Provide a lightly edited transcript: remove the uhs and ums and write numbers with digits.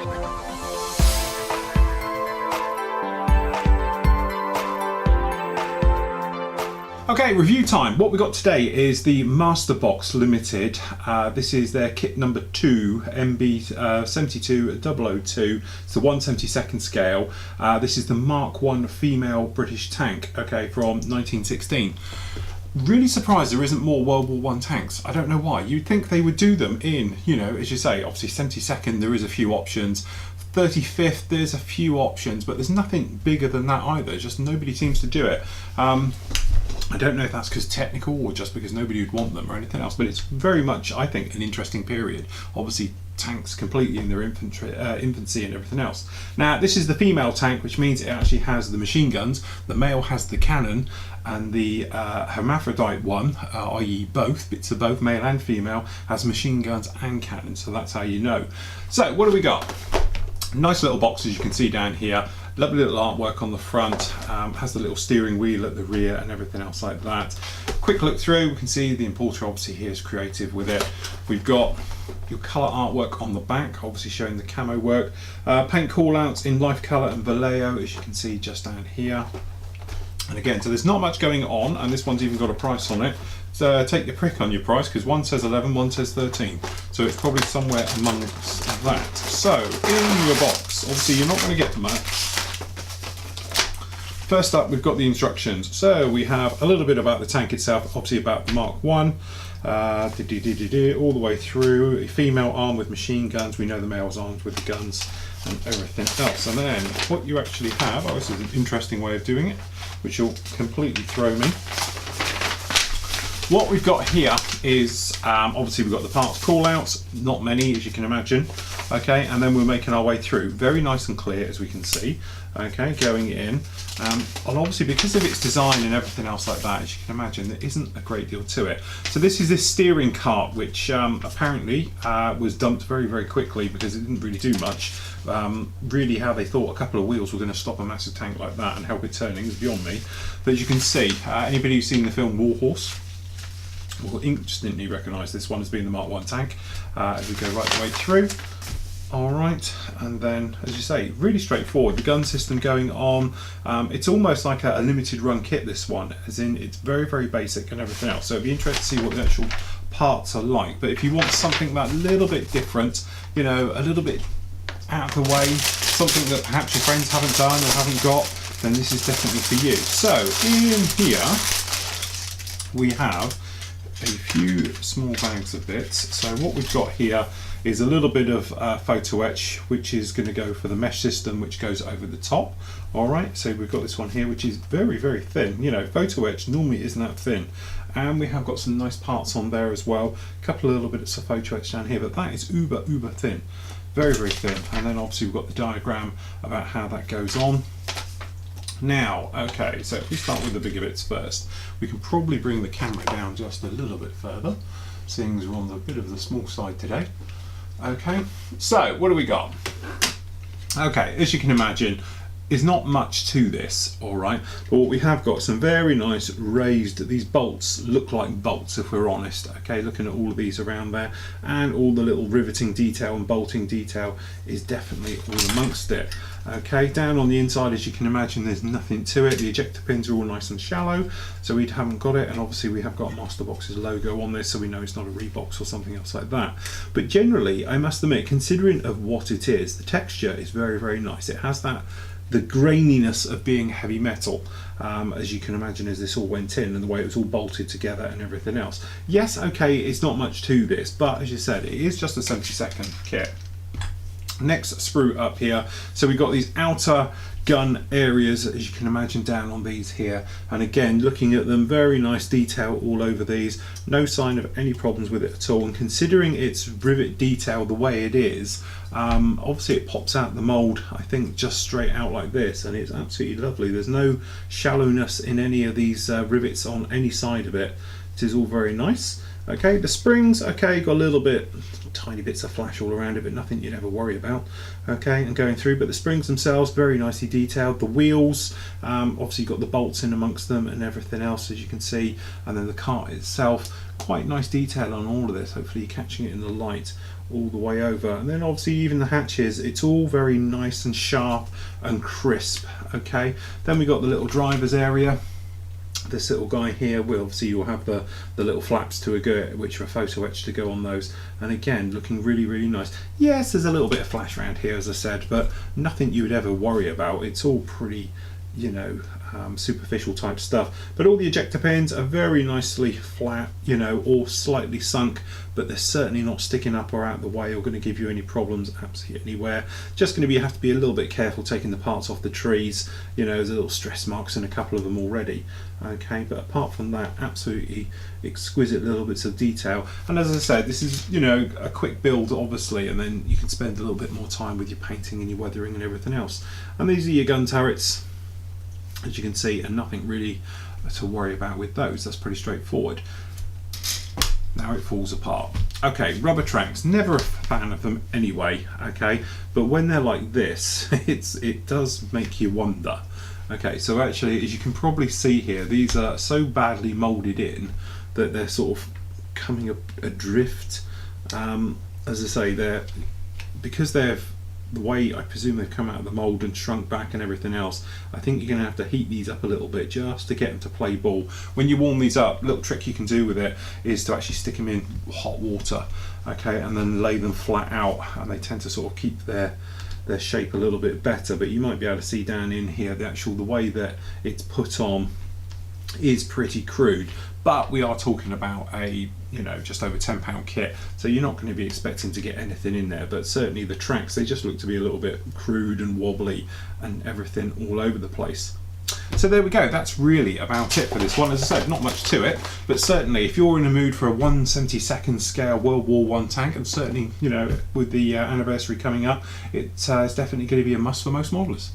Okay, review time. What we got today is the Master Box Limited. This is their kit number 2, MB 72002. It's the 1/72 scale. This is the Mark 1 female British tank, okay, from 1916. Really surprised there isn't more World War I tanks. I don't know why. You'd think they would do them in, you know, as you say, obviously 72nd, there is a few options. 35th, there's a few options, but there's nothing bigger than that either. Just nobody seems to do it. I don't know if that's because technical or just because nobody would want them or anything else, but it's very much, I think, an interesting period. Obviously, tanks completely in their infancy and everything else. Now, this is the female tank, which means it actually has the machine guns. The male has the cannon, and the hermaphrodite one, i.e. both, bits of both, male and female, has machine guns and cannon, so that's how you know. So, what do we got? Nice little box, as you can see down here. Lovely little artwork on the front, has the little steering wheel at the rear and everything else like that. Quick look through, we can see the importer obviously here is creative with it. We've got your colour artwork on the back, obviously showing the camo work. Paint call-outs in life colour and Vallejo, as you can see just down here. And again, so there's not much going on, and this one's even got a price on it. So take your prick on your price, because one says 11, one says 13. So it's probably somewhere amongst that. So in your box, obviously you're not going to get much. First up, we've got the instructions. So we have a little bit about the tank itself, obviously about the Mark 1, all the way through. A female armed with machine guns, we know the male's armed with the guns and everything else. And then what you actually have, oh, this is an interesting way of doing it, which will completely throw me. What we've got here is, obviously we've got the parts call-outs, not many as you can imagine, okay, and then we're making our way through. Very nice and clear as we can see, okay, going in. And obviously because of its design and everything else like that, as you can imagine, there isn't a great deal to it. So this is this steering cart, which apparently was dumped very, very quickly because it didn't really do much. Really how they thought a couple of wheels were going to stop a massive tank like that and help it turning is beyond me. But as you can see, anybody who's seen the film War Horse will instantly recognise this one as being the Mark 1 tank, as we go right the way through. Alright, and then as you say, really straightforward. The gun system going on, it's almost like a limited run kit, this one, as in it's very, very basic and everything else. So it'd be interesting to see what the actual parts are like. But if you want something that a little bit different, you know, a little bit out of the way, something that perhaps your friends haven't done or haven't got, then this is definitely for you. So in here we have a few small bags of bits. So what we've got here is a little bit of photo etch, which is going to go for the mesh system, which goes over the top. All right, so we've got this one here, which is very, very thin. You know, photo etch normally isn't that thin. And we have got some nice parts on there as well. A couple of little bits of photo etch down here, but that is uber, uber thin. Very, very thin. And then obviously we've got the diagram about how that goes on. Now, okay, so if we start with the bigger bits first, we can probably bring the camera down just a little bit further, seeing as we're on the bit of the small side today. Okay, so what do we got? Okay, as you can imagine, there's not much to this, all right, but what we have got some very nice raised, these bolts look like bolts if we're honest, okay, looking at all of these around there, and all the little riveting detail and bolting detail is definitely all amongst it. Okay, down on the inside, as you can imagine, there's nothing to it. The ejector pins are all nice and shallow, so we haven't got it, and obviously we have got Master Box's logo on this, so we know it's not a Reebox or something else like that. But generally, I must admit, considering of what it is, the texture is very, very nice. It has that the graininess of being heavy metal, as you can imagine, as this all went in and the way it was all bolted together and everything else. Yes, okay, it's not much to this, but as you said, it is just a 72nd kit. Next sprue up here, so we've got these outer gun areas, as you can imagine, down on these here, and again looking at them, very nice detail all over these, no sign of any problems with it at all, and considering its rivet detail the way it is, obviously it pops out the mold, I think, just straight out like this, and it's absolutely lovely. There's no shallowness in any of these rivets on any side of it. It is all very nice. Okay, the springs, okay, got a little bit, tiny bits of flash all around it, but nothing you'd ever worry about. Okay, and going through, but the springs themselves, very nicely detailed. The wheels, obviously you've got the bolts in amongst them and everything else, as you can see, and then the cart itself, quite nice detail on all of this. Hopefully you're catching it in the light all the way over. And then obviously even the hatches, it's all very nice and sharp and crisp. Okay, then we got the little driver's area. This little guy here, will obviously you'll have the little flaps to go, which are photo etched to go on those, and again looking really, really nice. Yes, there's a little bit of flash around here, as I said, but nothing you would ever worry about. It's all pretty, you know, superficial type stuff. But all the ejector pins are very nicely flat, you know, or slightly sunk, but they're certainly not sticking up or out the way or going to give you any problems absolutely anywhere. Just going to have to be a little bit careful taking the parts off the trees. You know, there's little stress marks in a couple of them already. Okay, but apart from that, absolutely exquisite little bits of detail. And as I said, this is, you know, a quick build obviously, and then you can spend a little bit more time with your painting and your weathering and everything else. And these are your gun turrets, as you can see, and nothing really to worry about with those. That's pretty straightforward. Now it falls apart. Okay, rubber tracks, never a fan of them anyway, okay, but when they're like this, it does make you wonder. Okay, so actually, as you can probably see here, these are so badly molded in that they're sort of coming adrift. As I say, because they're the way I presume they've come out of the mould and shrunk back and everything else, I think you're going to have to heat these up a little bit just to get them to play ball. When you warm these up, a little trick you can do with it is to actually stick them in hot water, okay, and then lay them flat out, and they tend to sort of keep their shape a little bit better. But you might be able to see down in here the way that it's put on is pretty crude, but we are talking about a, you know, just over £10 kit, so you're not going to be expecting to get anything in there. But certainly the tracks, they just look to be a little bit crude and wobbly and everything all over the place. So there we go, that's really about it for this one. As I said, not much to it, but certainly if you're in the mood for a 1/72 scale World War I tank, and certainly, you know, with the anniversary coming up, it's definitely going to be a must for most modelers.